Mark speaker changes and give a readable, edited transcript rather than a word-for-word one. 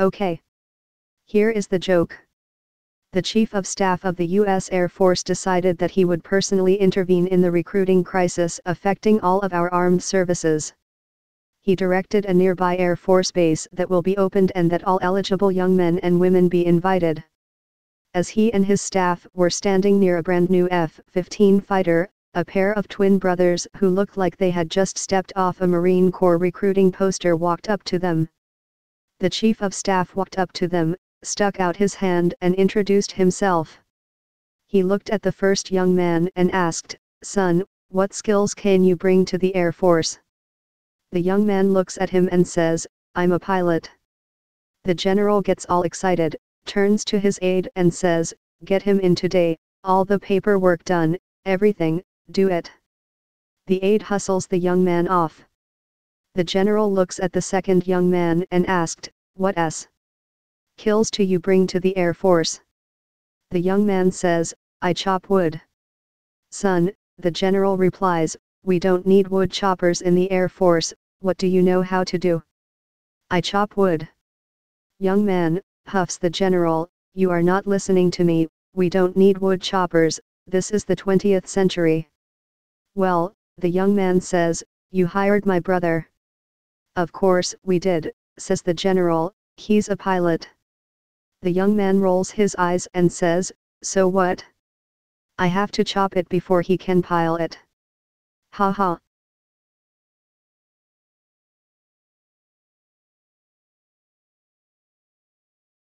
Speaker 1: Okay. Here is the joke. The Chief of Staff of the U.S. Air Force decided that he would personally intervene in the recruiting crisis affecting all of our armed services. He directed a nearby Air Force base that will be opened and that all eligible young men and women be invited. As he and his staff were standing near a brand new F-15 fighter, a pair of twin brothers who looked like they had just stepped off a Marine Corps recruiting poster walked up to them. The Chief of Staff walked up to them, stuck out his hand and introduced himself. He looked at the first young man and asked, "Son, what skills can you bring to the Air Force?" The young man looks at him and says, "I'm a pilot." The general gets all excited, turns to his aide and says, "Get him in today, all the paperwork done, everything, do it." The aide hustles the young man off. The general looks at the second young man and asked, "What skills do you bring to the Air Force?" The young man says, "I chop wood." "Son," the general replies, "we don't need wood choppers in the Air Force, what do you know how to do?" "I chop wood." "Young man," huffs the general, "you are not listening to me, we don't need wood choppers, this is the 20th century. "Well," the young man says, "you hired my brother." "Of course we did," says the general, "he's a pilot." The young man rolls his eyes and says, "So what? I have to chop it before he can pilot." "Ha ha."